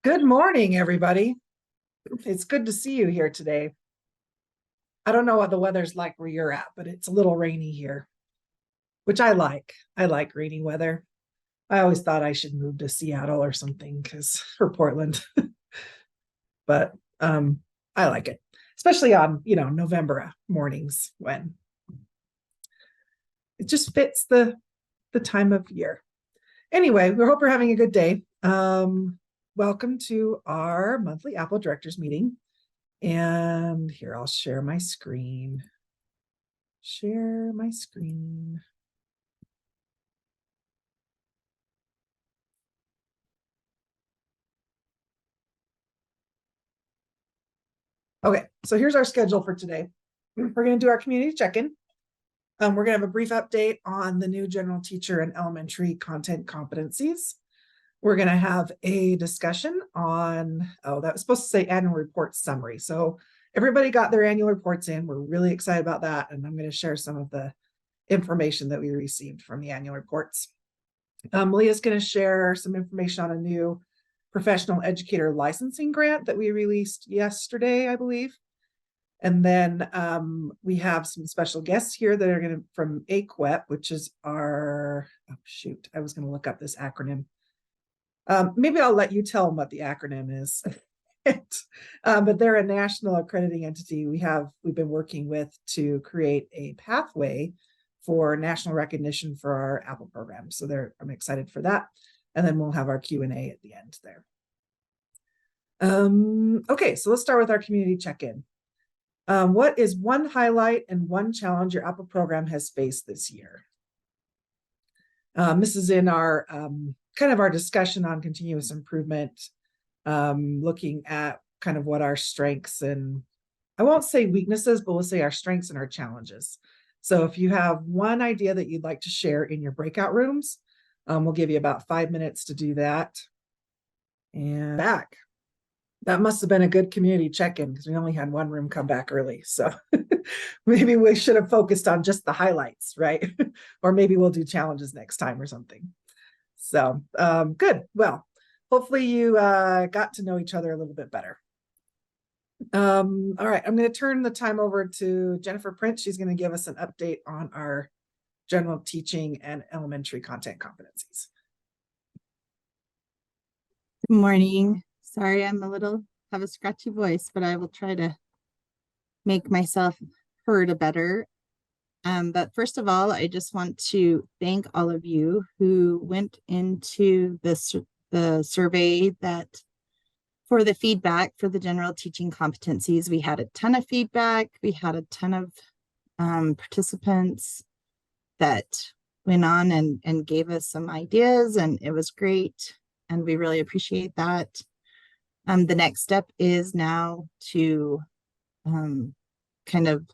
Good morning, everybody. It's good to see you here today. I don't know what the weather's like where you're at, but it's a little rainy here, which I like. I like rainy weather. I always thought I should move to Seattle or something because for Portland, but I like it, especially on November mornings when it just fits the time of year. Anyway, we hope you're having a good day. Welcome to our monthly Apple Directors meeting. And here, I'll share my screen. Share my screen. Okay, so here's our schedule for today. We're going to do our community check-in. We're going to have a brief update on the new general teacher and elementary content competencies. We're going to have a discussion on, that was supposed to say annual report summary. So everybody got their annual reports in. We're really excited about that. And I'm going to share some of the information that we received from the annual reports. Leah's going to share some information on a new professional educator licensing grant that we released yesterday, I believe. And then we have some special guests here that are going to from APPEL, which is our, I was going to look up this acronym. Maybe I'll let you tell them what the acronym is. But they're a national accrediting entity we've been working with to create a pathway for national recognition for our Apple program. So I'm excited for that. And then we'll have our Q&A at the end there. Okay, so let's start with our community check-in. What is one highlight and one challenge your Apple program has faced this year? This is in our kind of our discussion on continuous improvement, looking at kind of what our strengths and I won't say weaknesses, but we'll say our strengths and our challenges. So if you have one idea that you'd like to share in your breakout rooms, we'll give you about 5 minutes to do that. And back. That must have been a good community check-in because we only had one room come back early. So maybe we should have focused on just the highlights, right? Or maybe we'll do challenges next time or something. So good. Well, hopefully you got to know each other a little bit better. All right, I'm going to turn the time over to Jennifer Prince. She's going to give us an update on our general teaching and elementary content competencies. Good morning. Sorry, have a scratchy voice, but I will try to make myself heard better. But first of all, I just want to thank all of you who went into the survey for the feedback for the general teaching competencies. We had a ton of feedback. We had a ton of participants that went on and gave us some ideas, and it was great. And we really appreciate that. The next step is now to kind of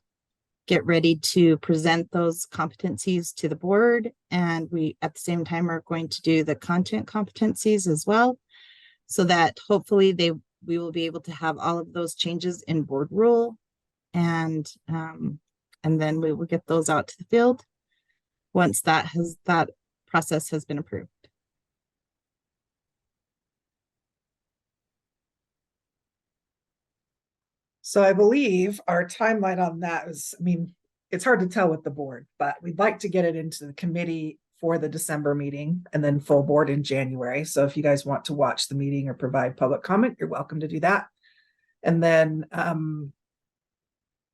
get ready to present those competencies to the board. And we, at the same time, are going to do the content competencies as well, so that hopefully we will be able to have all of those changes in board rule. And then we will get those out to the field once that process has been approved. So I believe our timeline on that is, it's hard to tell with the board, but we'd like to get it into the committee for the December meeting and then full board in January. So if you guys want to watch the meeting or provide public comment, you're welcome to do that. And then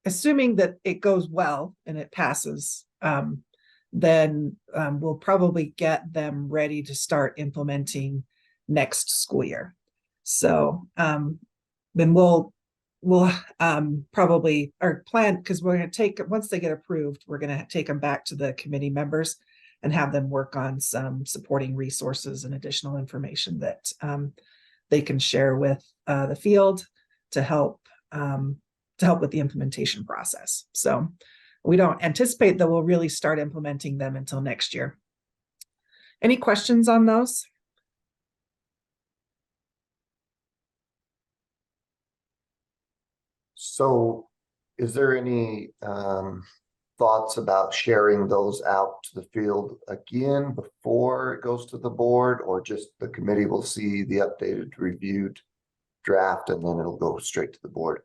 assuming that it goes well and it passes, then we'll probably get them ready to start implementing next school year. So then we'll probably our plan, because we're going to take, once they get approved, we're going to take them back to the committee members and have them work on some supporting resources and additional information that they can share with the field to help with the implementation process. So we don't anticipate that we'll really start implementing them until next year. Any questions on those? So is there any thoughts about sharing those out to the field again before it goes to the board, or just the committee will see the updated reviewed draft and then it'll go straight to the board.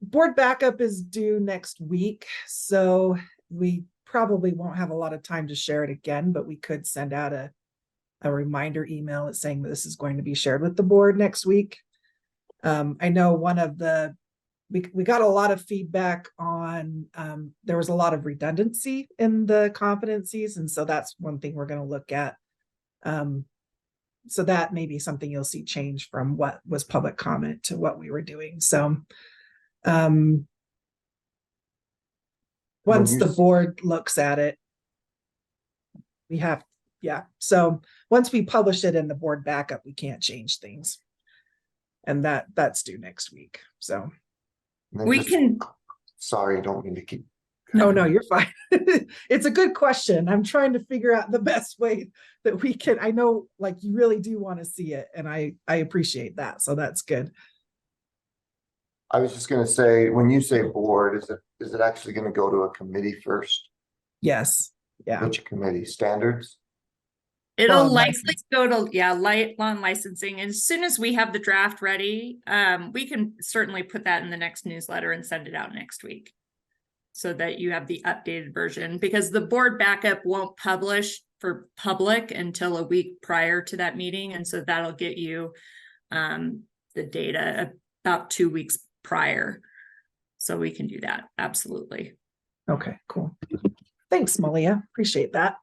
Board backup is due next week, so we probably won't have a lot of time to share it again, but we could send out a reminder email saying that this is going to be shared with the board next week. I know one of the, we got a lot of feedback on, there was a lot of redundancy in the competencies, and so that's one thing we're going to look at. So that may be something you'll see change from what was public comment to what we were doing. So once the board looks at it, we have, yeah. So once we publish it in the board backup, we can't change things. And that's due next week. So We can. Sorry, don't mean to keep. Oh, no, you're fine. It's a good question. I'm trying to figure out the best way that we can. I know, like, you really do want to see it, and I appreciate that. So that's good. I was just going to say, when you say board, is it actually going to go to a committee first? Yes. Yeah. Which committee? Standards? It'll likely go to, light law and licensing. And as soon as we have the draft ready, we can certainly put that in the next newsletter and send it out next week, so that you have the updated version, because the board backup won't publish for public until a week prior to that meeting. And so that'll get you the data about 2 weeks prior. So we can do that. Absolutely. Okay, cool. Thanks, Malia. Appreciate that.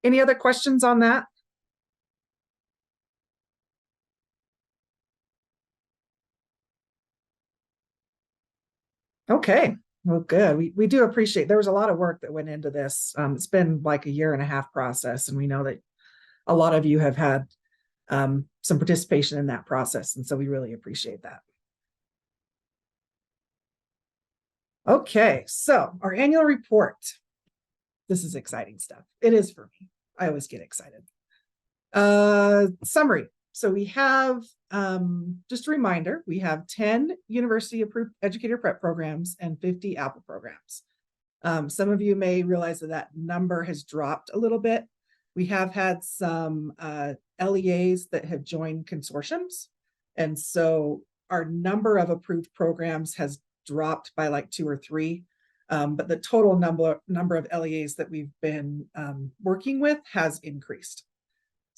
Any other questions on that? Okay, well, good. We do appreciate, there was a lot of work that went into this. It's been like a 1.5-year process, and we know that a lot of you have had some participation in that process, and so we really appreciate that. Okay, so our annual report. This is exciting stuff. It is for me. I always get excited. Summary. So we have, just a reminder, we have 10 university approved educator prep programs and 50 APPEL programs. Some of you may realize that that number has dropped a little bit. We have had some LEAs that have joined consortiums. And so our number of approved programs has dropped by like 2 or 3. But the total number of LEAs that we've been working with has increased.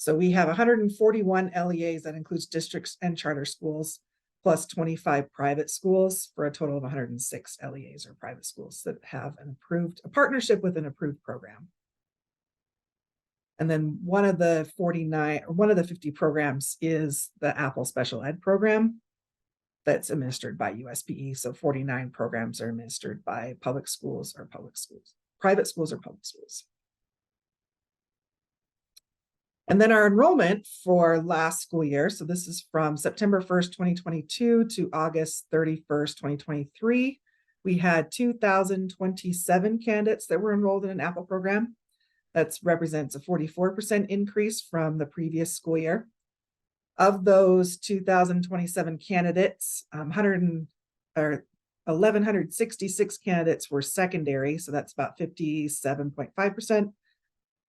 So we have 141 LEAs, that includes districts and charter schools, plus 25 private schools, for a total of 106 LEAs, or private schools, that have a partnership with an approved program. And then one of the 50 programs is the APPEL Special Ed program that's administered by USPE. So 49 programs are administered by private schools or public schools. And then our enrollment for last school year, so this is from September 1st, 2022 to August 31st, 2023, we had 2,027 candidates that were enrolled in an APPEL program. That represents a 44% increase from the previous school year. Of those 2,027 candidates, 1,166 candidates were secondary, so that's about 57.5%.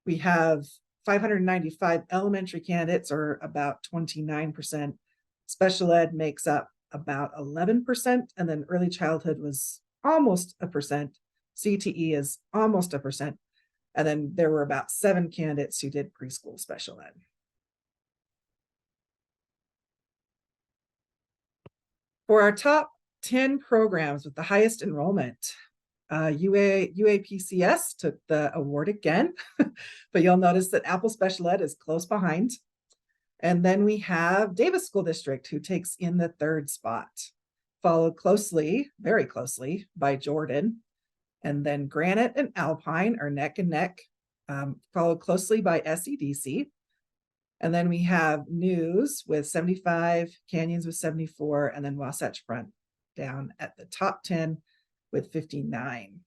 We have 595 elementary candidates, or about 29%. Special ed makes up about 11%, and then early childhood was almost 1%. CTE is almost 1%. And then there were about 7 candidates who did preschool special ed. For our top 10 programs with the highest enrollment, UAPCS took the award again, but you'll notice that APPEL Special Ed is close behind. And then we have Davis School District, who takes in the 3rd spot, followed closely, very closely, by Jordan. And then Granite and Alpine are neck and neck, followed closely by SEDC. And then we have News with 75, Canyons with 74, and then Wasatch Front down at the top 10 with 59.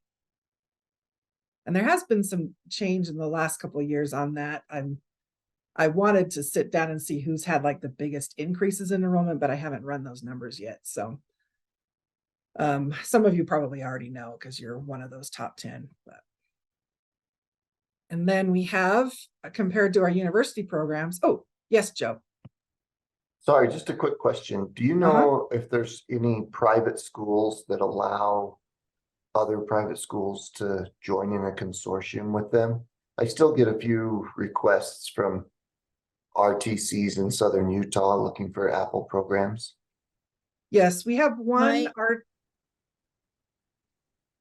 And there has been some change in the last couple of years on that. I wanted to sit down and see who's had like the biggest increases in enrollment, but I haven't run those numbers yet. So some of you probably already know because you're one of those top 10. And then we have, compared to our university programs, Yes, Joe. Sorry, just a quick question. Do you know if there's any private schools that allow other private schools to join in a consortium with them? I still get a few requests from RTCs in Southern Utah looking for Apple programs. Yes, we have one My- art.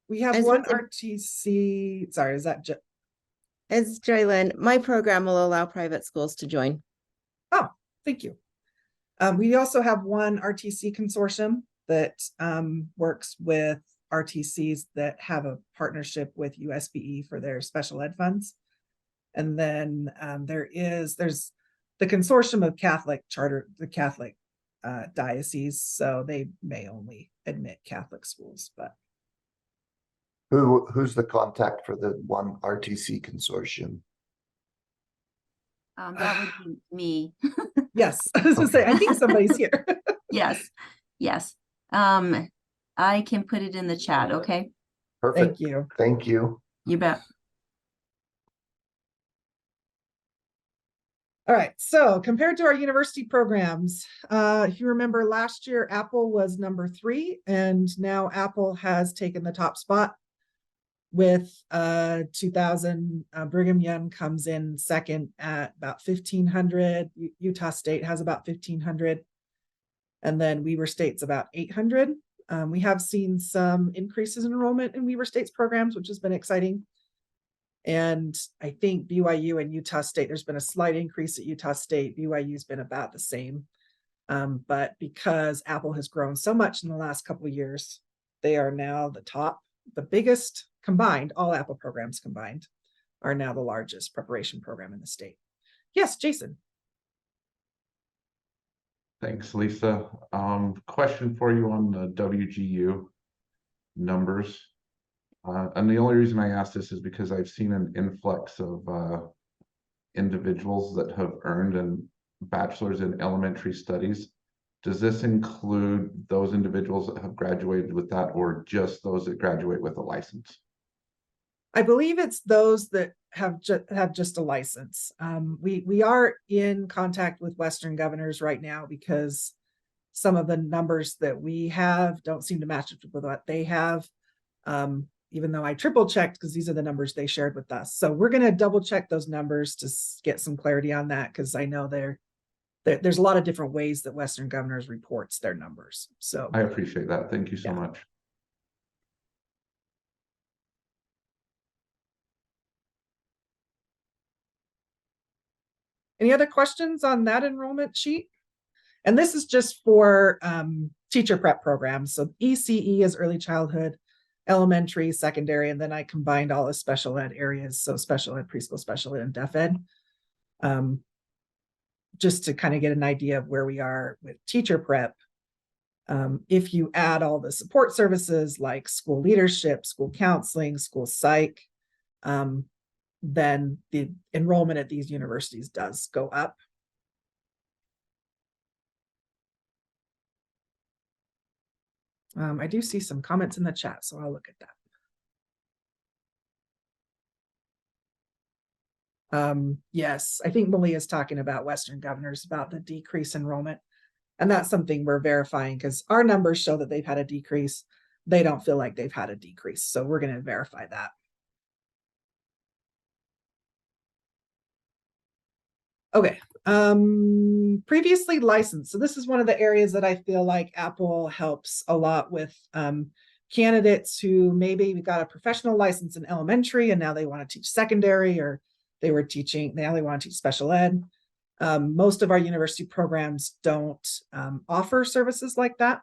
We I have was one gonna RTC. Sorry, is that As Joylyn, my program will allow private schools to join. Oh, thank you. We also have one RTC consortium that works with RTCs that have a partnership with USBE for their special ed funds. And then there's the consortium of Catholic charter, the Catholic diocese, so they may only admit Catholic schools, but Who's the contact for the one RTC consortium? That would be me. yes, I was gonna say, I think somebody's here. Yes, yes. I can put it in the chat, okay? Perfect. Thank you. Thank you. You bet. All right, so compared to our university programs, if you remember last year, Apple was number 3, and now Apple has taken the top spot with 2000. Brigham Young comes in second at about 1,500. Utah State has about 1,500. And then Weber State's about 800. We have seen some increases in enrollment in Weber State's programs, which has been exciting. And I think BYU and Utah State, there's been a slight increase at Utah State. BYU's been about the same. But because Apple has grown so much in the last couple of years, they are now the top, the biggest combined, all Apple programs combined, are now the largest preparation program in the state. Yes, Jason. Thanks, Lisa. Question for you on the WGU numbers. And the only reason I ask this is because I've seen an influx of individuals that have earned a bachelor's in elementary studies. Does this include those individuals that have graduated with that, or just those that graduate with a license? I believe it's those that have just a license. We are in contact with Western governors right now because some of the numbers that we have don't seem to match with what they have. Even though I triple checked because these are the numbers they shared with us. So we're going to double check those numbers to get some clarity on that, because I know there's a lot of different ways that Western governors reports their numbers. So I appreciate that. Thank you so much. Any other questions on that enrollment sheet? And this is just for teacher prep programs. So ECE is early childhood, elementary, secondary, and then I combined all the special ed areas. So special ed, preschool, special ed, and deaf ed. Just to kind of get an idea of where we are with teacher prep. If you add all the support services like school leadership, school counseling, school psych, then the enrollment at these universities does go up. I do see some comments in the chat, so I'll look at that. Yes, I think Malia is talking about Western governors, about the decrease enrollment. And that's something we're verifying because our numbers show that they've had a decrease. They don't feel like they've had a decrease. So we're going to verify that. Okay. Previously licensed. So this is one of the areas that I feel like Apple helps a lot with candidates who maybe got a professional license in elementary and now they want to teach secondary, or they were teaching, now they want to teach special ed. Most of our university programs don't offer services like that.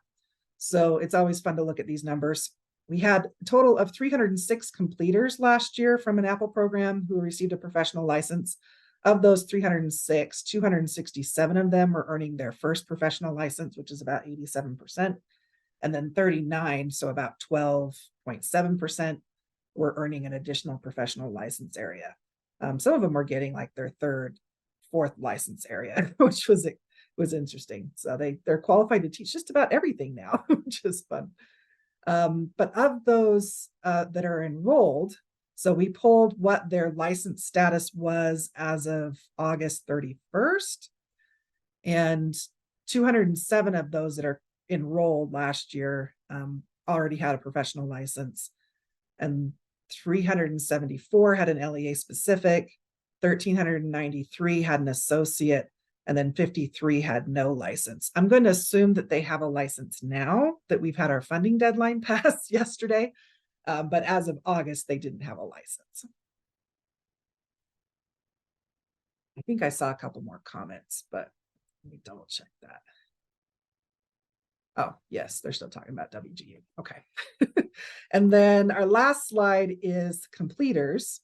So it's always fun to look at these numbers. We had a total of 306 completers last year from an Apple program who received a professional license. Of those 306, 267 of them were earning their first professional license, which is about 87%. And then 39, so about 12.7%, were earning an additional professional license area. Some of them were getting like their third, fourth license area, which was interesting. So they're qualified to teach just about everything now, which is fun. But of those that are enrolled, so we pulled what their license status was as of August 31st. And 207 of those that are enrolled last year already had a professional license, and 374 had an LEA specific, 1,393 had an associate, and then 53 had no license. I'm going to assume that they have a license now, that we've had our funding deadline pass yesterday, but as of August, they didn't have a license. I think I saw a couple more comments, but let me double check that. Oh, yes, they're still talking about WGU. Okay. And then our last slide is completers.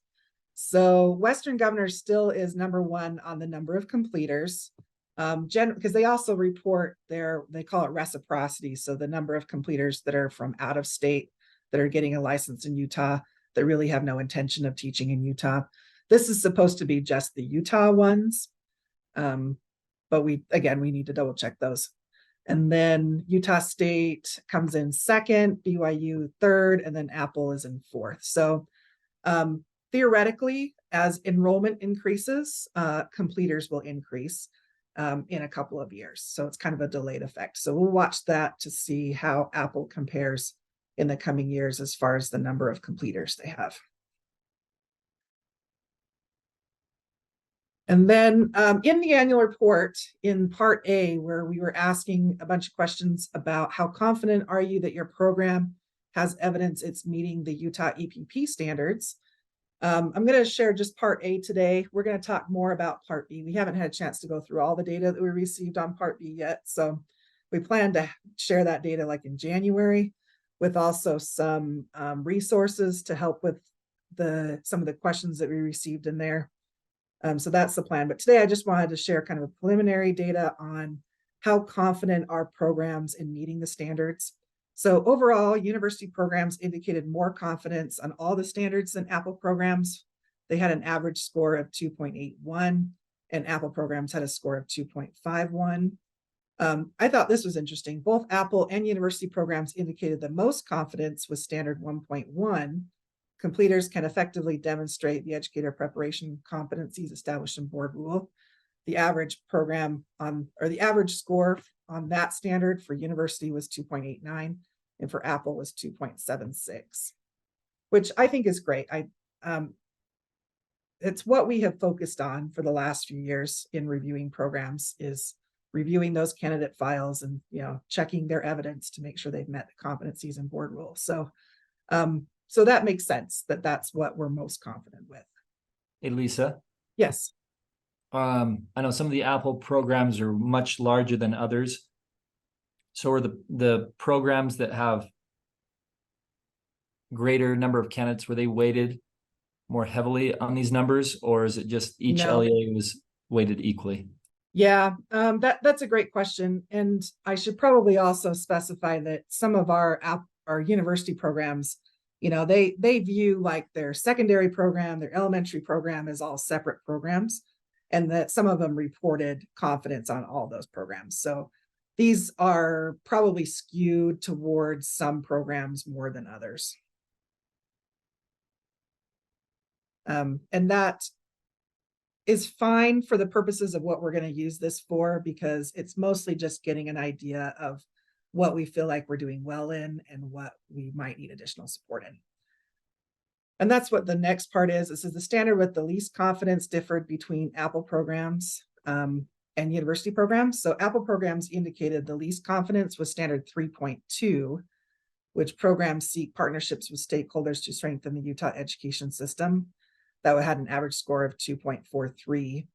So Western Governors still is #1 on the number of completers, because they also report they call it reciprocity. So the number of completers that are from out of state that are getting a license in Utah that really have no intention of teaching in Utah. This is supposed to be just the Utah ones. But we need to double check those. And then Utah State comes in second, BYU third, and then Apple is in fourth. So theoretically, as enrollment increases, completers will increase in a couple of years. So it's kind of a delayed effect. So we'll watch that to see how Apple compares in the coming years as far as the number of completers they have. And then in the annual report, in part A, where we were asking a bunch of questions about how confident are you that your program has evidence it's meeting the Utah EPP standards. I'm going to share just part A today. We're going to talk more about part B. We haven't had a chance to go through all the data that we received on part B yet. So we plan to share that data like in January, with also some resources to help with some of the questions that we received in there. So that's the plan. But today I just wanted to share kind of a preliminary data on how confident are programs in meeting the standards. So overall, university programs indicated more confidence on all the standards than Apple programs. They had an average score of 2.81, and Apple programs had a score of 2.51. I thought this was interesting. Both Apple and university programs indicated the most confidence was standard 1.1. Completers can effectively demonstrate the educator preparation competencies established in board rule. The average the average score on that standard for university was 2.89, and for Apple was 2.76, which I think is great. It's what we have focused on for the last few years in reviewing programs, is reviewing those candidate files and checking their evidence to make sure they've met the competencies in board rule. So that makes sense that that's what we're most confident with. Hey, Lisa. Yes. I know some of the Apple programs are much larger than others. So are the programs that have greater number of candidates, were they weighted more heavily on these numbers, or is it just each LEA was weighted equally? Yeah, that's a great question. And I should probably also specify that some of our university programs, they view like their secondary program, their elementary program as all separate programs, and that some of them reported confidence on all those programs. So these are probably skewed towards some programs more than others. And that is fine for the purposes of what we're going to use this for, because it's mostly just getting an idea of what we feel like we're doing well in and what we might need additional support in. And that's what the next part is. This is the standard with the least confidence differed between Apple programs and university programs. So Apple programs indicated the least confidence was standard 3.2, which programs seek partnerships with stakeholders to strengthen the Utah education system. That had an average score of 2.43.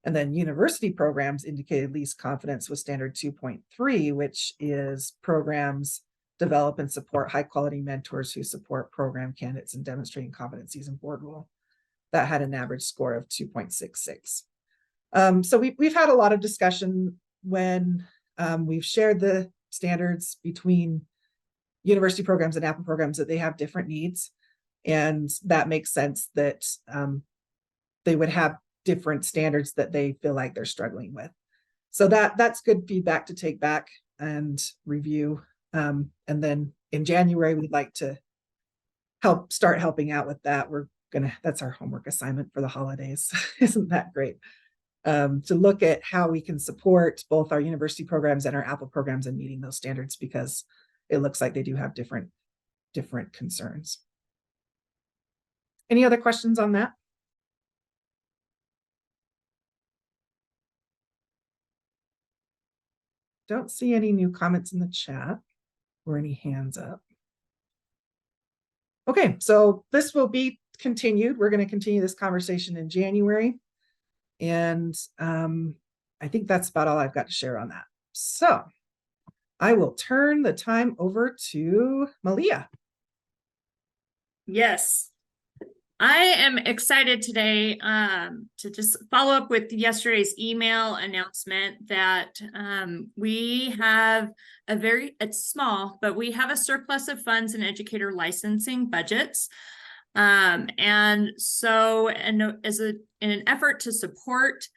And then university programs indicated least confidence was standard 2.3, which is programs develop and support high quality mentors who support program candidates in demonstrating competencies in board rule. That had an average score of 2.66. So we've had a lot of discussion when we've shared the standards between university programs and Apple programs, that they have different needs. And that makes sense that they would have different standards that they feel like they're struggling with. So that's good feedback to take back and review. And then in January, we'd like to start helping out with that. That's our homework assignment for the holidays. Isn't that great? to look at how we can support both our university programs and our APPEL programs in meeting those standards, because it looks like they do have different concerns. Any other questions on that? Don't see any new comments in the chat or any hands up. Okay, so this will be continued. We're going to continue this conversation in January. And I think that's about all I've got to share on that. So I will turn the time over to Malia. Yes. I am excited today to just follow up with yesterday's email announcement that we have it's small, but we have a surplus of funds in educator licensing budgets. And so, in an effort to support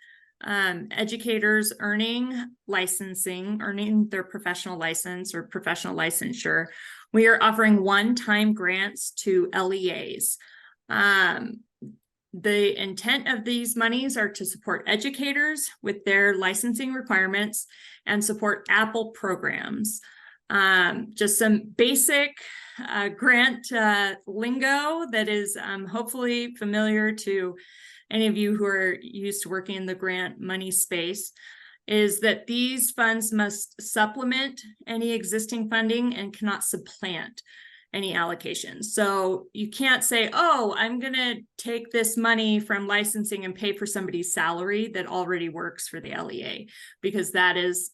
educators earning their professional license or professional licensure, we are offering one-time grants to LEAs. The intent of these monies are to support educators with their licensing requirements and support APPEL programs. Just some basic grant lingo that is hopefully familiar to any of you who are used to working in the grant money space, is that these funds must supplement any existing funding and cannot supplant any allocations. So you can't say, oh, I'm going to take this money from licensing and pay for somebody's salary that already works for the LEA, because that is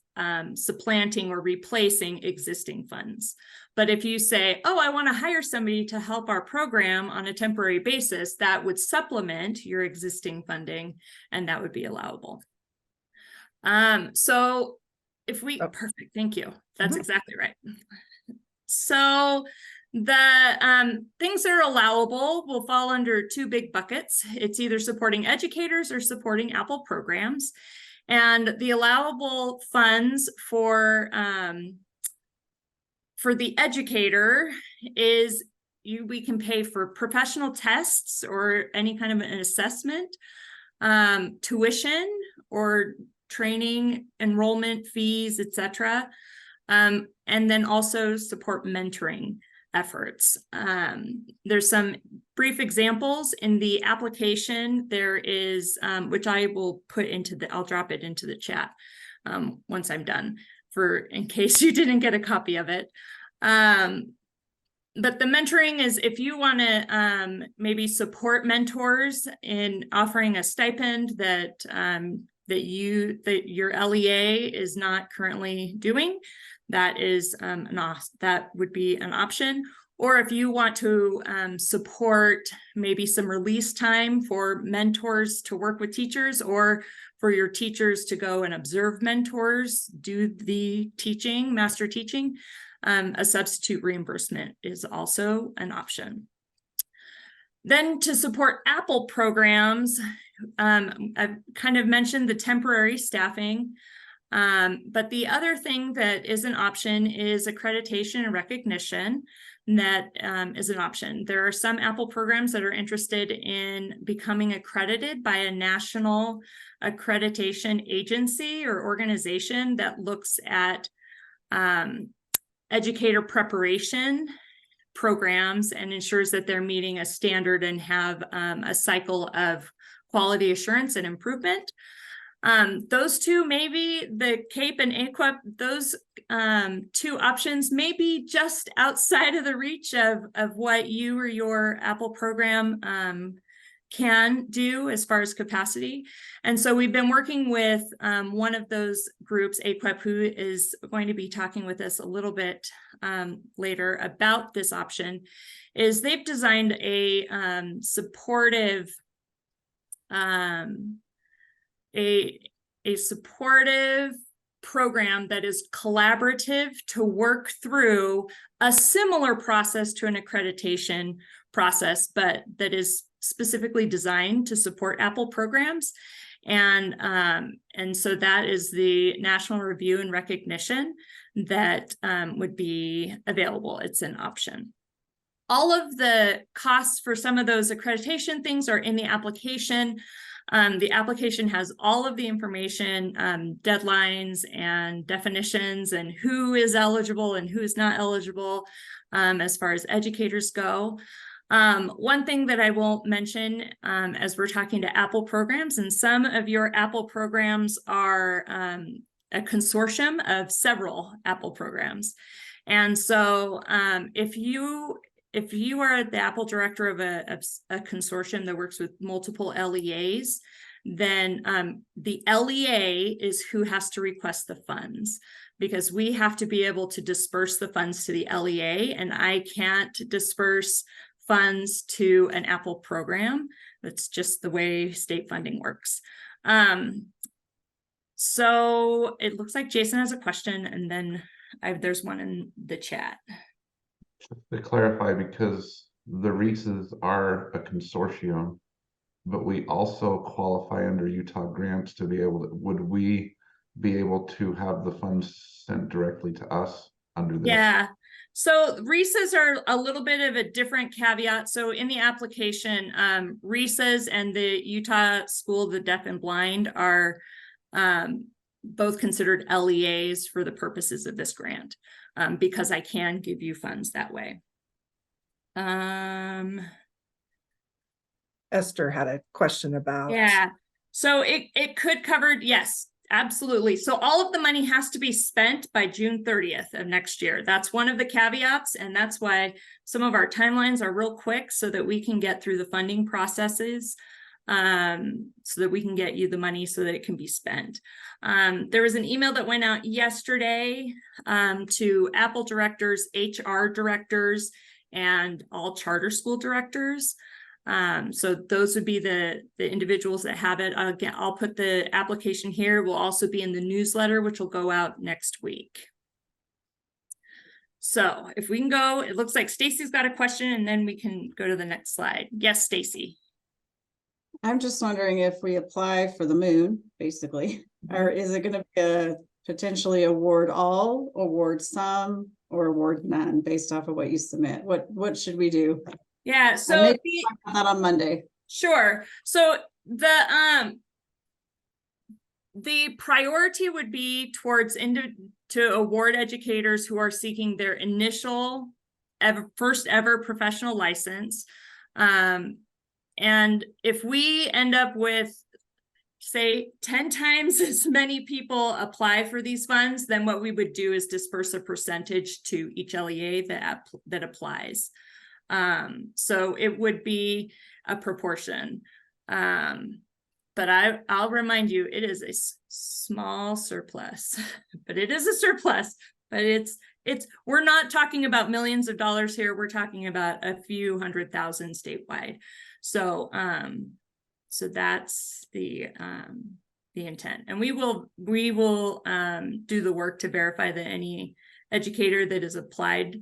supplanting or replacing existing funds. But if you say, oh, I want to hire somebody to help our program on a temporary basis, that would supplement your existing funding, and that would be allowable. So if we, perfect, thank you. That's exactly right. So the things that are allowable will fall under two big buckets. It's either supporting educators or supporting APPEL programs. And the allowable funds for the educator is we can pay for professional tests or any kind of an assessment, tuition or training, enrollment fees, etc. And then also support mentoring efforts. There's some brief examples in the application. There is, which I will put I'll drop it into the chat once I'm done, in case you didn't get a copy of it. But the mentoring is if you want to maybe support mentors in offering a stipend that your LEA is not currently doing, that would be an option. Or if you want to support maybe some release time for mentors to work with teachers, or for your teachers to go and observe mentors do the teaching, master teaching, a substitute reimbursement is also an option. Then to support APPEL programs, I've kind of mentioned the temporary staffing, but the other thing that is an option is accreditation and recognition. That is an option. There are some APPEL programs that are interested in becoming accredited by a national accreditation agency or organization that looks at educator preparation programs and ensures that they're meeting a standard and have a cycle of quality assurance and improvement. Those two, maybe the CAPE and APPEL, those two options may be just outside of the reach of what you or your APPEL program can do as far as capacity. And so we've been working with one of those groups, APPEL, who is going to be talking with us a little bit later about this option. Is they've designed a supportive supportive program that is collaborative to work through a similar process to an accreditation process, but that is specifically designed to support APPEL programs. And so that is the National Review and Recognition that would be available. It's an option. All of the costs for some of those accreditation things are in the application. The application has all of the information, deadlines and definitions, and who is eligible and who is not eligible as far as educators go. One thing that I won't mention as we're talking to APPEL programs, and some of your APPEL programs are a consortium of several APPEL programs. And so if you are the APPEL director of a consortium that works with multiple LEAs, then the LEA is who has to request the funds, because we have to be able to disperse the funds to the LEA, and I can't disperse funds to an APPEL program. That's just the way state funding works. So it looks like Jason has a question, and then there's one in the chat. To clarify, because the Reese's are a consortium, but we also qualify under Utah grants to be able to, would we be able to have the funds sent directly to us under this? Yeah. So Reese's are a little bit of a different caveat. So in the application, Reese's and the Utah School of the Deaf and Blind are both considered LEAs for the purposes of this grant, because I can give you funds that way. Esther had a question about. Yeah, so it could cover, yes, absolutely. So all of the money has to be spent by June 30th of next year. That's one of the caveats, and that's why some of our timelines are real quick, so that we can get through the funding processes, so that we can get you the money so that it can be spent. There was an email that went out yesterday to APPEL directors, HR directors, and all charter school directors. So those would be the individuals that have it. Again, I'll put the application here. Will also be in the newsletter, which will go out next week. So if we can go, it looks like Stacy's got a question, and then we can go to the next slide. Yes, Stacy. I'm just wondering if we apply for the moon, basically, or is it going to be a potentially award all, award some, or award none based off of what you submit? What should we do? Yeah, so talk about that on Monday. Sure. So the priority would be towards to award educators who are seeking their initial first ever professional license. And if we end up with, say, 10 times as many people apply for these funds, then what we would do is disperse a percentage to each LEA that applies. So it would be a proportion. But I'll remind you, it is a small surplus, but it is a surplus, but we're not talking about millions of dollars here. We're talking about a few 100,000 statewide. So, so that's the intent, and we will do the work to verify that any educator that is applied,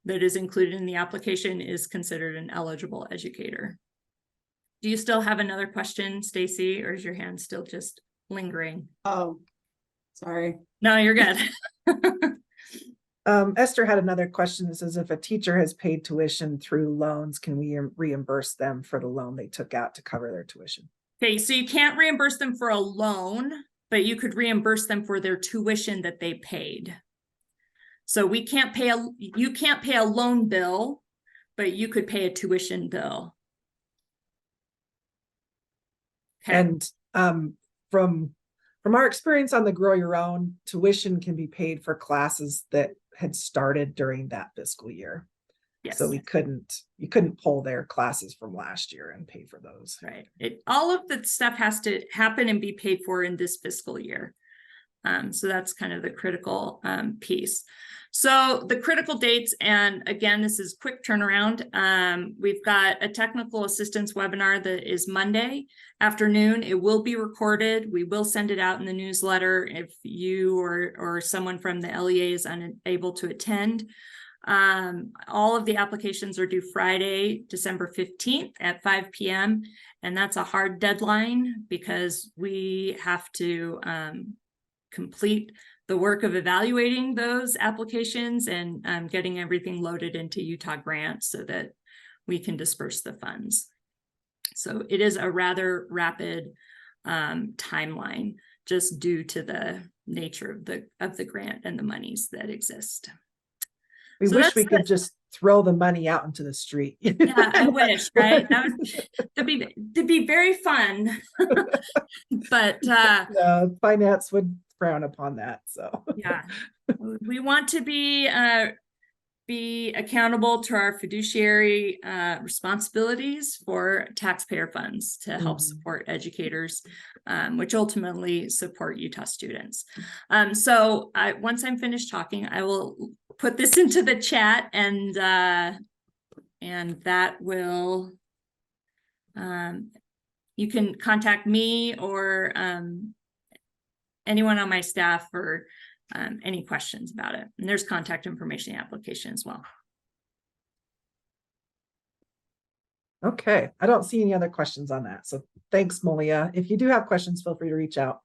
that is included in the application, is considered an eligible educator. Do you still have another question, Stacy, or is your hand still just lingering? Oh, sorry. No, you're good. Esther had another question that says, if a teacher has paid tuition through loans, can we reimburse them for the loan they took out to cover their tuition? Okay, so you can't reimburse them for a loan, but you could reimburse them for their tuition that they paid. So you can't pay a loan bill, but you could pay a tuition bill. Okay. And from our experience on the Grow Your Own, tuition can be paid for classes that had started during that fiscal year. Yes. So you couldn't pull their classes from last year and pay for those. Right. All of the stuff has to happen and be paid for in this fiscal year. So that's kind of the critical piece. So the critical dates, and again, this is quick turnaround. We've got a technical assistance webinar that is Monday afternoon. It will be recorded. We will send it out in the newsletter if you or someone from the LEA is unable to attend. All of the applications are due Friday, December 15th at 5 p.m. And that's a hard deadline because we have to complete the work of evaluating those applications and getting everything loaded into Utah grants so that we can disperse the funds. So it is a rather rapid timeline, just due to the nature of the grant and the monies that exist. We So wish that's we could just throw the money out into the street. Yeah, I wish, right? That'd be very fun. But finance would frown upon that. So yeah, we want to be accountable to our fiduciary responsibilities for taxpayer funds to help support educators, which ultimately support Utah students. So once I'm finished talking, I will put this into the chat, and that will, you can contact me or anyone on my staff for any questions about it. And there's contact information in the application as well. okay, I don't see any other questions on that. So thanks, Malia. If you do have questions, feel free to reach out.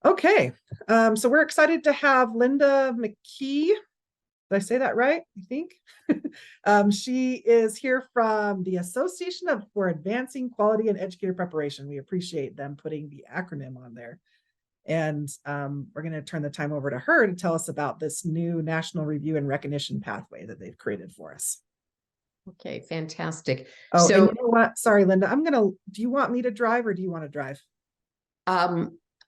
Okay, so we're excited to have Linda McKee. Did I say that right? I think. She is here from the Association for Advancing Quality and Educator Preparation. We appreciate them putting the acronym on there. And we're going to turn the time over to her to tell us about this new National Review and Recognition pathway that they've created for us. Okay, fantastic. Oh, So, and you know what? Sorry, Linda, do you want me to drive or do you want to drive?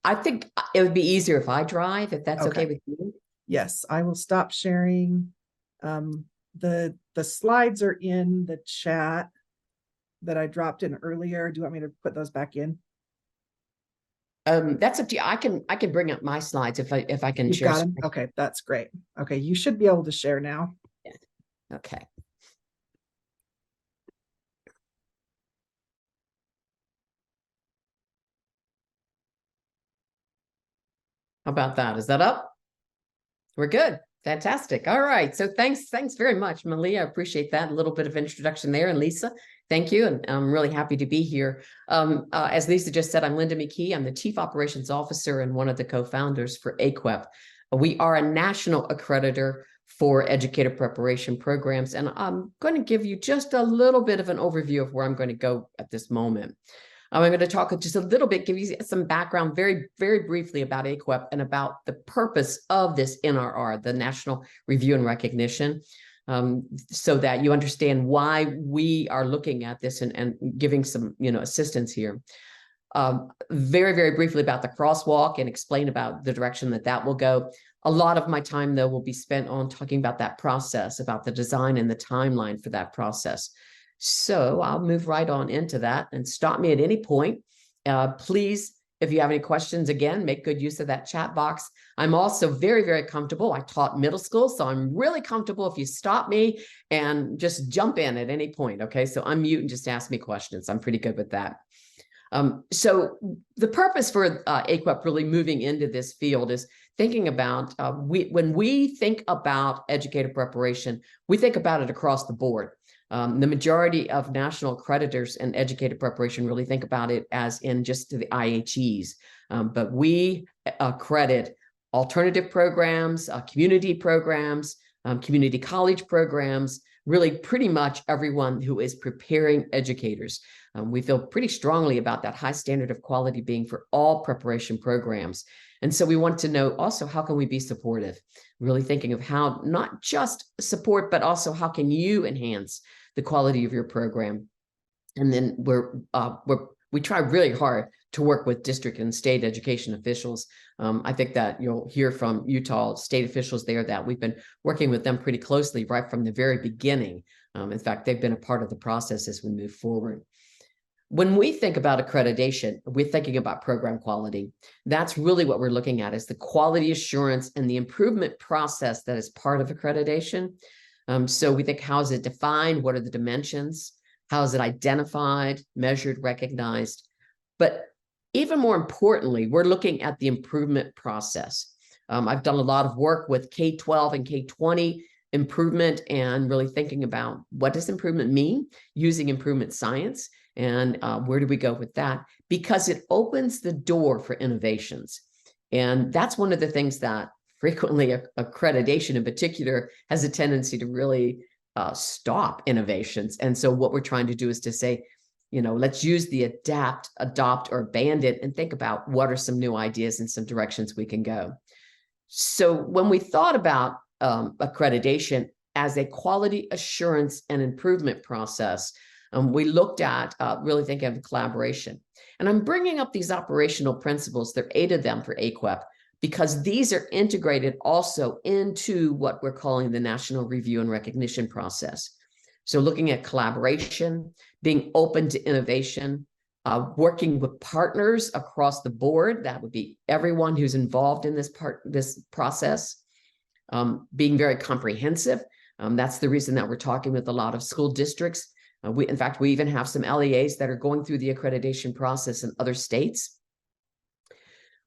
I think it would be easier if I drive, if that's okay with you. Yes, I will stop sharing. The slides are in the chat that I dropped in earlier. Do you want me to put those back in? That's up to you. I can bring up my slides if I can You've share. got them? Okay, that's great. Okay, you should be able to share now. Okay. How about that? Is that up? We're good. Fantastic. All right. So thanks very much, Malia. I appreciate that. A little bit of introduction there. And Lisa, thank you. And I'm really happy to be here. As Lisa just said, I'm Linda McKee. I'm the Chief Operations Officer and one of the co-founders for APPEL. We are a national accreditor for educator preparation programs. And I'm going to give you just a little bit of an overview of where I'm going to go at this moment. I'm going to talk just a little bit, give you some background very, very briefly about AQEP and about the purpose of this NRR, the National Review and Recognition, so that you understand why we are looking at this and giving some, assistance here. Very, very briefly about the crosswalk and explain about the direction that will go. A lot of my time, though, will be spent on talking about that process, about the design and the timeline for that process. So I'll move right on into that and stop me at any point. Please, if you have any questions, again, make good use of that chat box. I'm also very, very comfortable. I taught middle school, so I'm really comfortable if you stop me and just jump in at any point. Okay, so unmute and just ask me questions. I'm pretty good with that. So the purpose for AQEP really moving into this field is thinking about, when we think about educator preparation, we think about it across the board. The majority of national accreditors and educator preparation really think about it as in just the IHEs, but we accredit alternative programs, community programs, community college programs, really pretty much everyone who is preparing educators. We feel pretty strongly about that high standard of quality being for all preparation programs. And so we want to know also, how can we be supportive? Really thinking of how not just support, but also how can you enhance the quality of your program? And then we try really hard to work with district and state education officials. I think that you'll hear from Utah state officials there that we've been working with them pretty closely right from the very beginning. In fact, they've been a part of the process as we move forward. When we think about accreditation, we're thinking about program quality. That's really what we're looking at, is the quality assurance and the improvement process that is part of accreditation. So we think, how is it defined? What are the dimensions? How is it identified, measured, recognized? But even more importantly, we're looking at the improvement process. I've done a lot of work with K-12 and K-20 improvement and really thinking about, what does improvement mean, using improvement science, and where do we go with that? Because it opens the door for innovations. And that's one of the things that frequently accreditation in particular has a tendency to really stop innovations. And so what we're trying to do is to say, let's use the adapt, adopt, or abandon and think about what are some new ideas and some directions we can go. So when we thought about accreditation as a quality assurance and improvement process, we looked at really thinking of collaboration. And I'm bringing up these operational principles. There are 8 of them for AQUEP, because these are integrated also into what we're calling the National Review and Recognition process. So looking at collaboration, being open to innovation, working with partners across the board, that would be everyone who's involved in this process, being very comprehensive. That's the reason that we're talking with a lot of school districts. In fact, we even have some LEAs that are going through the accreditation process in other states.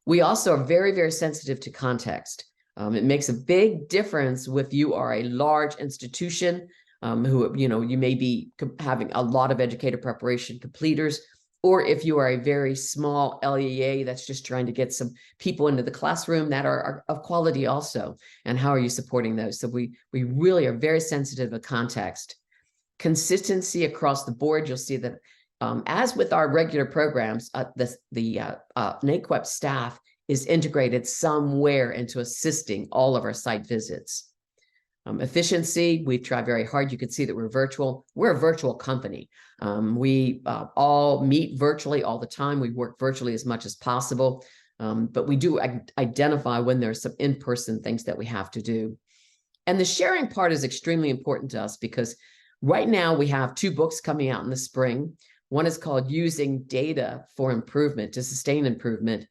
We also are very, very sensitive to context. It makes a big difference if you are a large institution who, you may be having a lot of educator preparation completers, or if you are a very small LEA that's just trying to get some people into the classroom that are of quality also. And how are you supporting those? So we really are very sensitive to context. Consistency across the board. You'll see that as with our regular programs, the NAQUEP staff is integrated somewhere into assisting all of our site visits. Efficiency, we try very hard. You can see that we're virtual. We're a virtual company. We all meet virtually all the time. We work virtually as much as possible, but we do identify when there's some in-person things that we have to do. And the sharing part is extremely important to us, because right now we have 2 books coming out in the spring. One is called Using Data for Improvement to Sustain Improvement,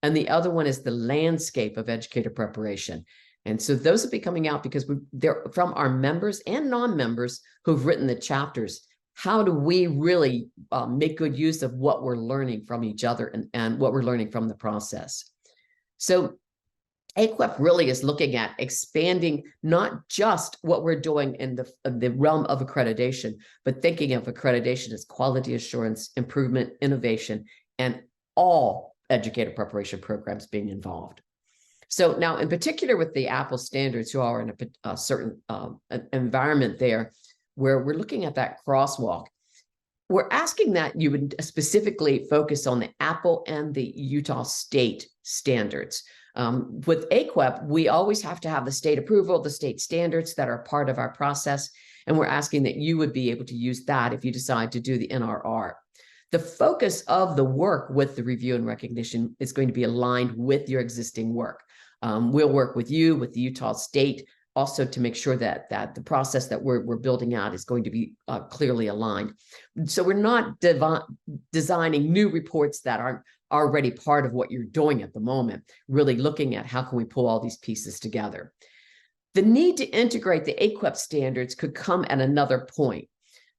and the other one is The Landscape of Educator Preparation. And so those will be coming out because they're from our members and non-members who've written the chapters. How do we really make good use of what we're learning from each other and what we're learning from the process? So AQUEP really is looking at expanding not just what we're doing in the realm of accreditation, but thinking of accreditation as quality assurance, improvement, innovation, and all educator preparation programs being involved. So now, in particular with the APPEL standards, who are in a certain environment there, where we're looking at that crosswalk, we're asking that you would specifically focus on the APPEL and the Utah state standards. With AQUEP, we always have to have the state approval, the state standards that are part of our process, and we're asking that you would be able to use that if you decide to do the NRR. The focus of the work with the review and recognition is going to be aligned with your existing work. We'll work with you, with the Utah state, also to make sure that the process that we're building out is going to be clearly aligned. So we're not designing new reports that aren't already part of what you're doing at the moment, really looking at how can we pull all these pieces together. The need to integrate the AQUEP standards could come at another point.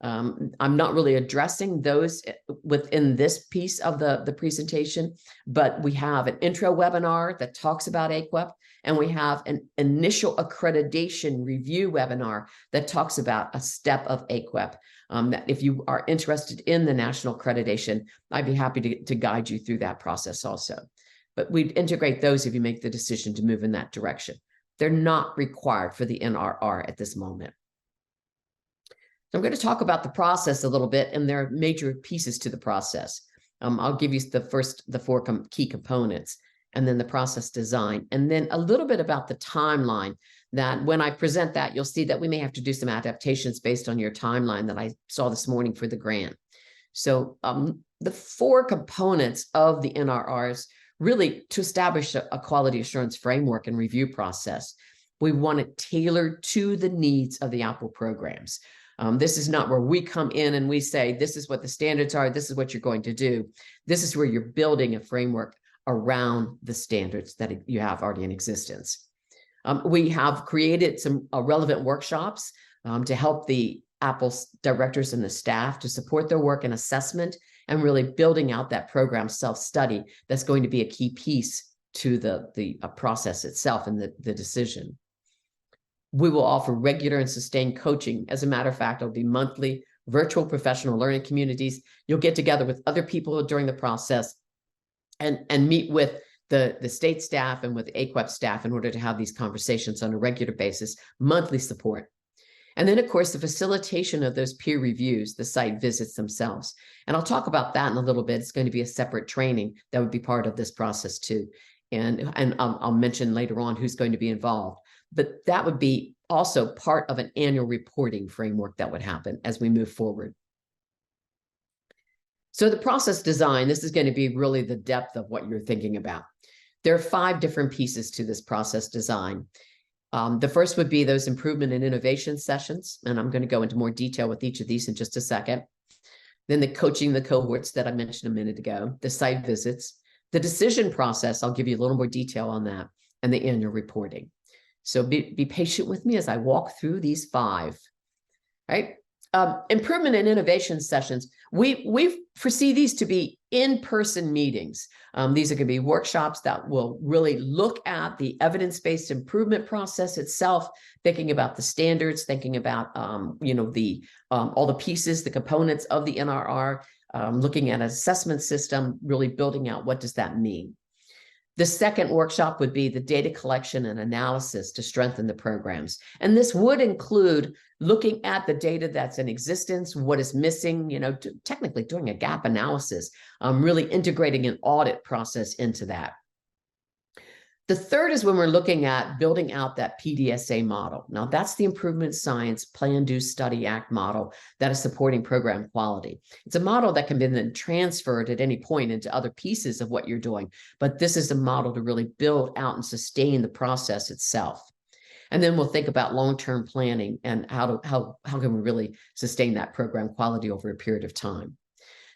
I'm not really addressing those within this piece of the presentation, but we have an intro webinar that talks about AQUEP, and we have an initial accreditation review webinar that talks about a step of AQUEP. That if you are interested in the national accreditation, I'd be happy to guide you through that process also. But we'd integrate those if you make the decision to move in that direction. They're not required for the NRR at this moment. So I'm going to talk about the process a little bit, and there are major pieces to the process. I'll give you the 4 key components, and then the process design, and then a little bit about the timeline, that when I present that, you'll see that we may have to do some adaptations based on your timeline that I saw this morning for the grant. So the 4 components of the NRRs, really to establish a quality assurance framework and review process, we want it tailored to the needs of the APPEL programs. This is not where we come in and we say, this is what the standards are, this is what you're going to do. This is where you're building a framework around the standards that you have already in existence. We have created some relevant workshops to help the APPEL directors and the staff to support their work and assessment, and really building out that program self-study that's going to be a key piece to the process itself and the decision. We will offer regular and sustained coaching. As a matter of fact, it'll be monthly virtual professional learning communities. You'll get together with other people during the process and meet with the state staff and with AQUEP staff in order to have these conversations on a regular basis, monthly support. And then, of course, the facilitation of those peer reviews, the site visits themselves. And I'll talk about that in a little bit. It's going to be a separate training that would be part of this process too. And I'll mention later on who's going to be involved. But that would be also part of an annual reporting framework that would happen as we move forward. So the process design, this is going to be really the depth of what you're thinking about. There are 5 different pieces to this process design. The first would be those improvement and innovation sessions, and I'm going to go into more detail with each of these in just a second. Then the coaching the cohorts that I mentioned a minute ago, the site visits, the decision process, I'll give you a little more detail on that, and the annual reporting. So be patient with me as I walk through these 5, right? Improvement and innovation sessions, we foresee these to be in-person meetings. These are going to be workshops that will really look at the evidence-based improvement process itself, thinking about the standards, thinking about all the pieces, the components of the NRR, looking at an assessment system, really building out what does that mean. The second workshop would be the data collection and analysis to strengthen the programs. And this would include looking at the data that's in existence, what is missing, technically doing a gap analysis, really integrating an audit process into that. The third is when we're looking at building out that PDSA model. Now, that's the Improvement Science Plan, Do, Study, Act model that is supporting program quality. It's a model that can be then transferred at any point into other pieces of what you're doing, but this is a model to really build out and sustain the process itself. And then we'll think about long-term planning and how can we really sustain that program quality over a period of time.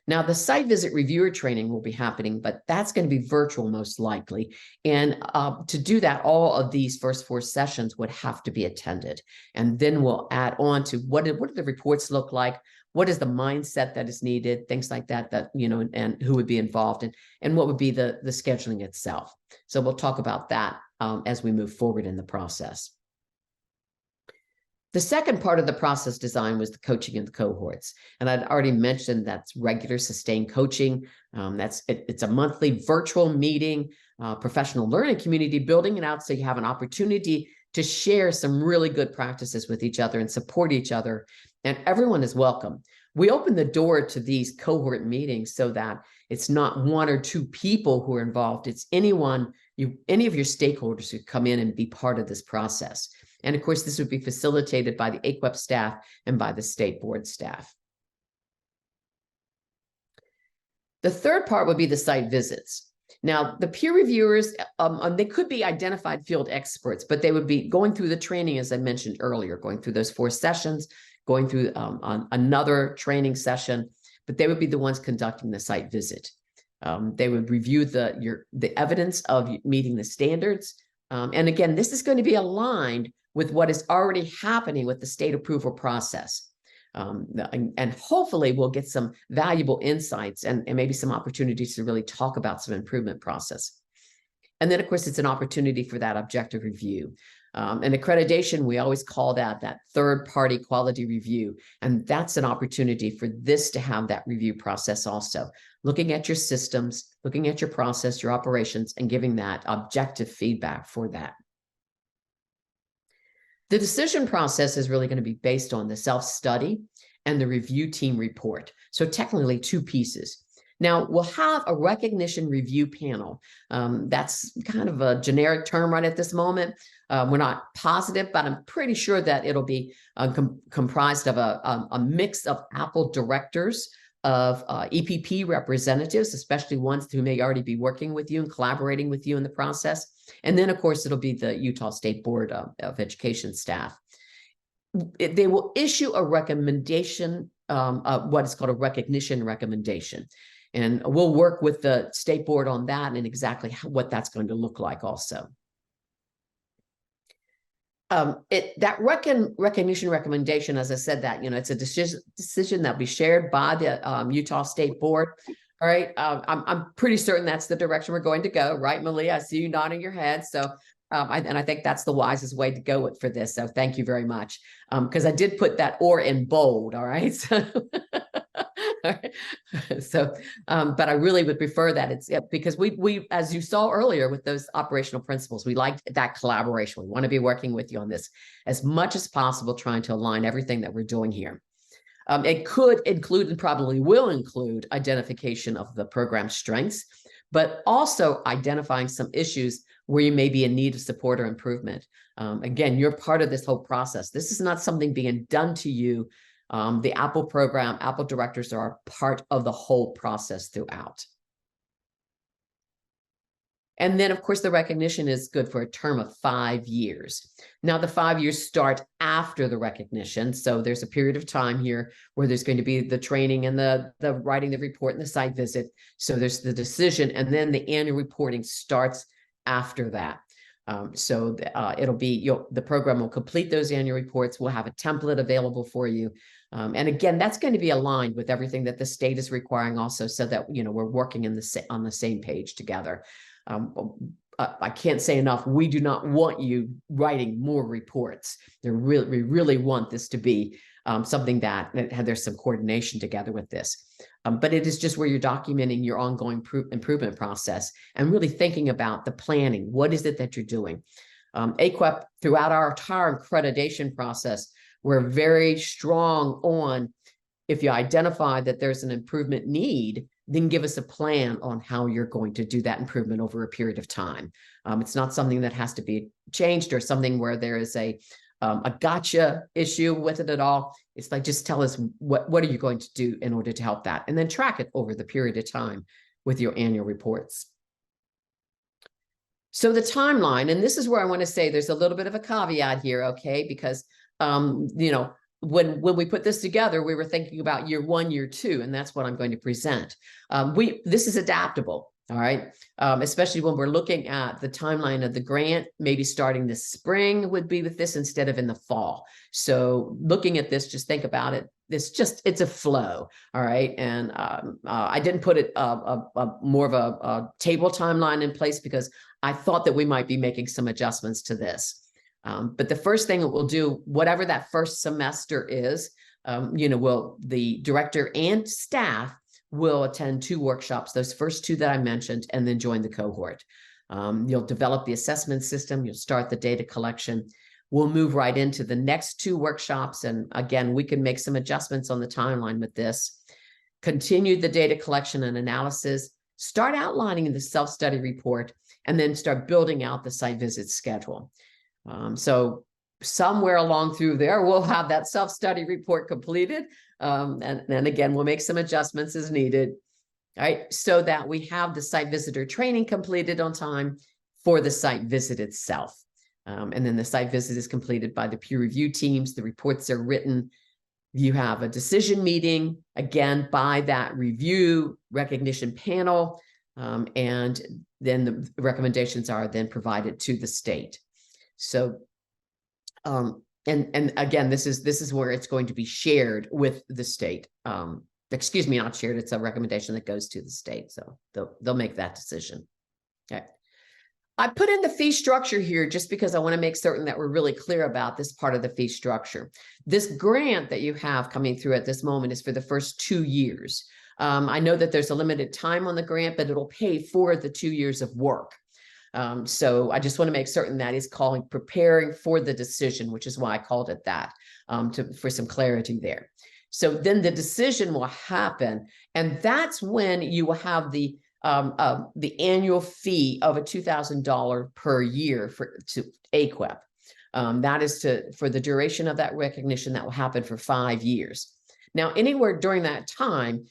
Now, the site visit reviewer training will be happening, but that's going to be virtual most likely. And to do that, all of these first 4 sessions would have to be attended. And then we'll add on to what do the reports look like? What is the mindset that is needed? Things like that, and who would be involved and what would be the scheduling itself. So we'll talk about that as we move forward in the process. The second part of the process design was the coaching of the cohorts. And I'd already mentioned that's regular sustained coaching. It's a monthly virtual meeting, professional learning community, building it out so you have an opportunity to share some really good practices with each other and support each other. And everyone is welcome. We open the door to these cohort meetings so that it's not 1 or 2 people who are involved. It's any of your stakeholders who come in and be part of this process. And of course, this would be facilitated by the APPEL staff and by the state board staff. The third part would be the site visits. Now, the peer reviewers, they could be identified field experts, but they would be going through the training, as I mentioned earlier, going through those 4 sessions, going through another training session, but they would be the ones conducting the site visit. They would review the evidence of meeting the standards. And again, this is going to be aligned with what is already happening with the state approval process. And hopefully we'll get some valuable insights and maybe some opportunities to really talk about some improvement process. And then, of course, it's an opportunity for that objective review. And accreditation, we always call that third-party quality review. And that's an opportunity for this to have that review process also. Looking at your systems, looking at your process, your operations, and giving that objective feedback for that. The decision process is really going to be based on the self-study and the review team report. So technically 2 pieces. Now, we'll have a recognition review panel. That's kind of a generic term right at this moment. We're not positive, but I'm pretty sure that it'll be comprised of a mix of APPEL directors, of EPP representatives, especially ones who may already be working with you and collaborating with you in the process. And then, of course, it'll be the Utah State Board of Education staff. They will issue a recommendation, what is called a recognition recommendation. And we'll work with the state board on that and exactly what that's going to look like also. That recognition recommendation, as I said, that, it's a decision that'll be shared by the Utah State Board. All right. I'm pretty certain that's the direction we're going to go. Right, Malia? I see you nodding your head. So, I think that's the wisest way to go for this. So thank you very much. Because I did put that "or" in bold. All right. So So, but I really would prefer that because we, as you saw earlier with those operational principles, we like that collaboration. We want to be working with you on this as much as possible, trying to align everything that we're doing here. It could include and probably will include identification of the program strengths, but also identifying some issues where you may be in need of support or improvement. Again, you're part of this whole process. This is not something being done to you. The APPEL program, APPEL directors are part of the whole process throughout. And then, of course, the recognition is good for a term of 5 years. Now, the 5 years start after the recognition. So there's a period of time here where there's going to be the training and the writing the report and the site visit. So there's the decision, and then the annual reporting starts after that. It'll be, the program will complete those annual reports. We'll have a template available for you. And again, that's going to be aligned with everything that the state is requiring also, so that, we're working on the same page together. I can't say enough. We do not want you writing more reports. We really want this to be something that there's some coordination together with this. But it is just where you're documenting your ongoing improvement process and really thinking about the planning. What is it that you're doing? AQEP, throughout our entire accreditation process, we're very strong on, if you identify that there's an improvement need, then give us a plan on how you're going to do that improvement over a period of time. It's not something that has to be changed or something where there is a gotcha issue with it at all. It's like, just tell us what are you going to do in order to help that, and then track it over the period of time with your annual reports. So the timeline, and this is where I want to say there's a little bit of a caveat here, okay? Because when we put this together, we were thinking about year 1, year 2, and that's what I'm going to present. This is adaptable, all right? Especially when we're looking at the timeline of the grant, maybe starting this spring would be with this instead of in the fall. So looking at this, just think about it. It's a flow, all right? And I didn't put it more of a table timeline in place because I thought that we might be making some adjustments to this. But the first thing that we'll do, whatever that first semester is, the director and staff will attend 2 workshops, those first 2 that I mentioned, and then join the cohort. You'll develop the assessment system. You'll start the data collection. We'll move right into the next 2 workshops. And again, we can make some adjustments on the timeline with this. Continue the data collection and analysis, start outlining the self-study report, and then start building out the site visit schedule. So somewhere along through there, we'll have that self-study report completed. And then again, we'll make some adjustments as needed, right? So that we have the site visitor training completed on time for the site visit itself. And then the site visit is completed by the peer review teams. The reports are written. You have a decision meeting, again, by that review recognition panel. And then the recommendations are then provided to the state. So, and again, this is where it's going to be shared with the state. Excuse me, not shared. It's a recommendation that goes to the state. So they'll make that decision. Okay. I put in the fee structure here just because I want to make certain that we're really clear about this part of the fee structure. This grant that you have coming through at this moment is for the first 2 years. I know that there's a limited time on the grant, but it'll pay for the 2 years of work. So I just want to make certain that is preparing for the decision, which is why I called it that, for some clarity there. So then the decision will happen, and that's when you will have the annual fee of a $2,000 per year to AQEP. That is for the duration of that recognition that will happen for 5 years. Now, anywhere during that time,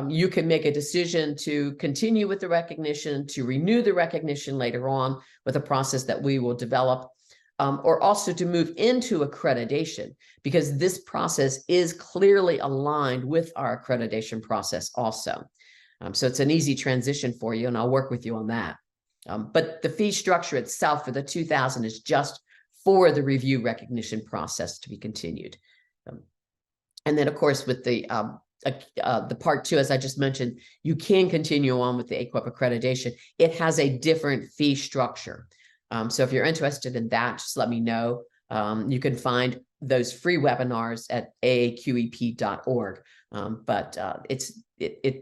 you can make a decision to continue with the recognition, to renew the recognition later on with a process that we will develop, or also to move into accreditation, because this process is clearly aligned with our accreditation process also. So it's an easy transition for you, and I'll work with you on that. But the fee structure itself for the 2,000 is just for the review recognition process to be continued. And then, of course, with the part 2, as I just mentioned, you can continue on with the AQEP accreditation. It has a different fee structure. So if you're interested in that, just let me know. You can find those free webinars at aaqep.org.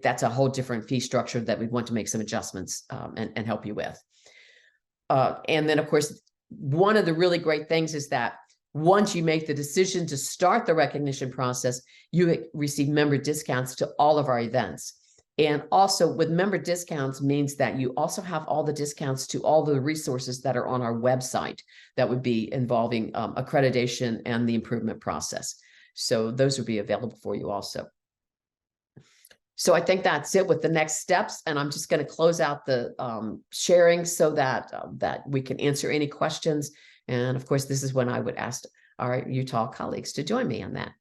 That's a whole different fee structure that we want to make some adjustments and help you with. And then, of course, one of the really great things is that once you make the decision to start the recognition process, you receive member discounts to all of our events. And also with member discounts means that you also have all the discounts to all the resources that are on our website that would be involving accreditation and the improvement process. So those would be available for you also. So I think that's it with the next steps. And I'm just going to close out the sharing so that we can answer any questions. And of course, this is when I would ask our Utah colleagues to join me on that.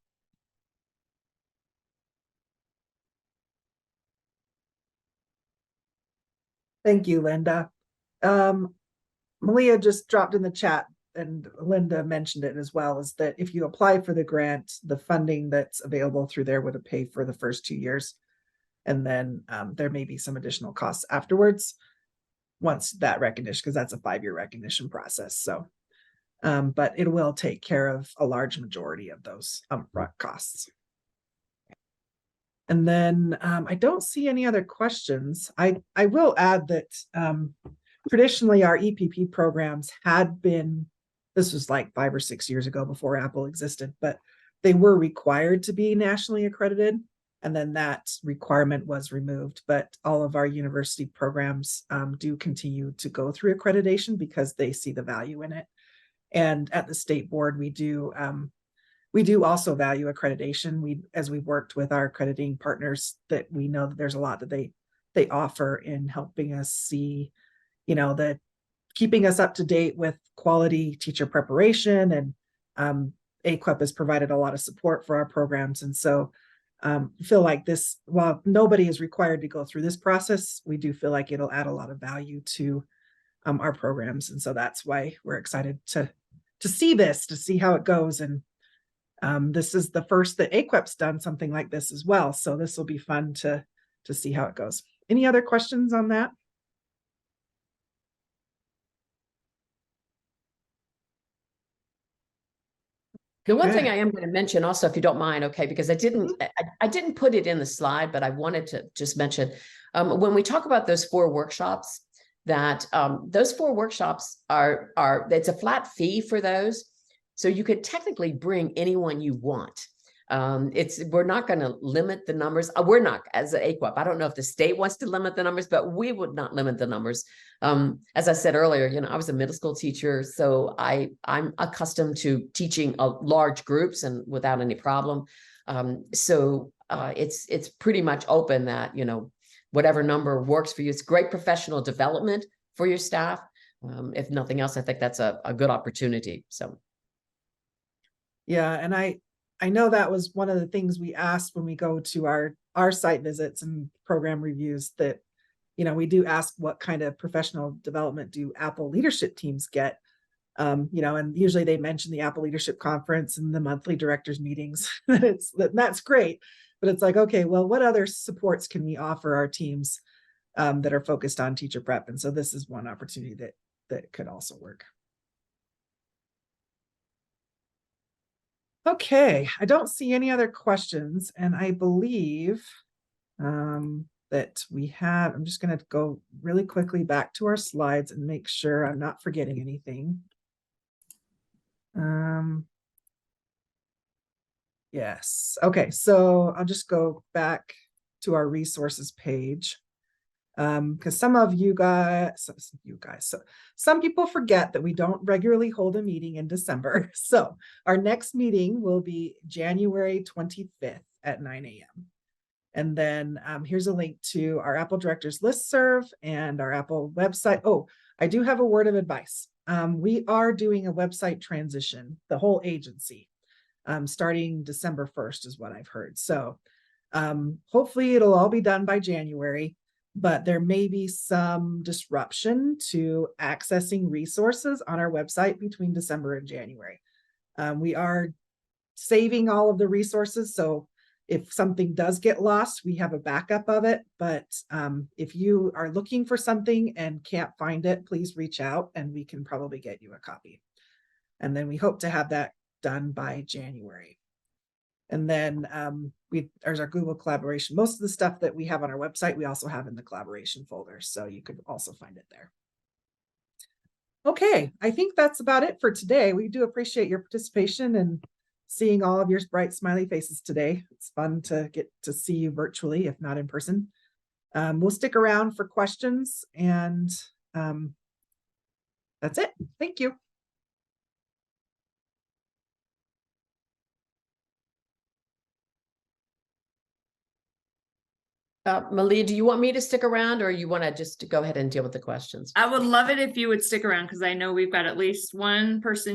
Thank you, Linda. Malia just dropped in the chat, and Linda mentioned it as well, is that if you apply for the grant, the funding that's available through there would pay for the first 2 years. And then there may be some additional costs afterwards once that recognition, because that's a 5-year recognition process. So, but it will take care of a large majority of those upfront costs. And then I don't see any other questions. I will add that traditionally our EPP programs had been, this was like 5 or 6 years ago before Apple existed, but they were required to be nationally accredited. And then that requirement was removed, but all of our university programs do continue to go through accreditation because they see the value in it. And at the state board, we do also value accreditation. As we've worked with our accrediting partners, that we know that there's a lot that they offer in helping us see, that keeping us up to date with quality teacher preparation, and AQUEP has provided a lot of support for our programs. And so feel like this, while nobody is required to go through this process, we do feel like it'll add a lot of value to our programs. And so that's why we're excited to see this, to see how it goes. And this is the first that AQUEP's done something like this as well. So this will be fun to see how it goes. Any other questions on that? The one thing I am going to mention also, if you don't mind, okay, because I didn't put it in the slide, but I wanted to just mention, when we talk about those 4 workshops, that those 4 workshops it's a flat fee for those. So you could technically bring anyone you want. We're not going to limit the numbers. We're not, as an AQUEP. I don't know if the state wants to limit the numbers, but we would not limit the numbers. As I said earlier, I was a middle school teacher, so I'm accustomed to teaching large groups and without any problem. It's pretty much open that, whatever number works for you. It's great professional development for your staff. If nothing else, I think that's a good opportunity. So. Yeah, and I know that was one of the things we asked when we go to our site visits and program reviews, that, we do ask what kind of professional development do Apple leadership teams get, and usually they mention the Apple Leadership Conference and the monthly directors meetings. That's great, but it's like, okay, well, what other supports can we offer our teams that are focused on teacher prep? And so this is one opportunity that could also work. Okay, I don't see any other questions, and I believe that we have, I'm just going to go really quickly back to our slides and make sure I'm not forgetting anything. Yes, okay, so I'll just go back to our resources page. Because some people forget that we don't regularly hold a meeting in December. So our next meeting will be January 25th at 9 a.m. And then here's a link to our Apple Directors Listserv and our Apple website. Oh, I do have a word of advice. We are doing a website transition, the whole agency, starting December 1st is what I've heard. So hopefully it'll all be done by January. But there may be some disruption to accessing resources on our website between December and January. We are saving all of the resources, so if something does get lost, we have a backup of it. But if you are looking for something and can't find it, please reach out and we can probably get you a copy. And then we hope to have that done by January. And then there's our Google collaboration. Most of the stuff that we have on our website, we also have in the collaboration folder. So you could also find it there. Okay, I think that's about it for today. We do appreciate your participation and seeing all of your bright smiley faces today. It's fun to get to see you virtually, if not in person. We'll stick around for questions, and that's it. Thank you. Malia, do you want me to stick around, or you want to just go ahead and deal with the questions? I would love it if you would stick around, because I know we've got at least one person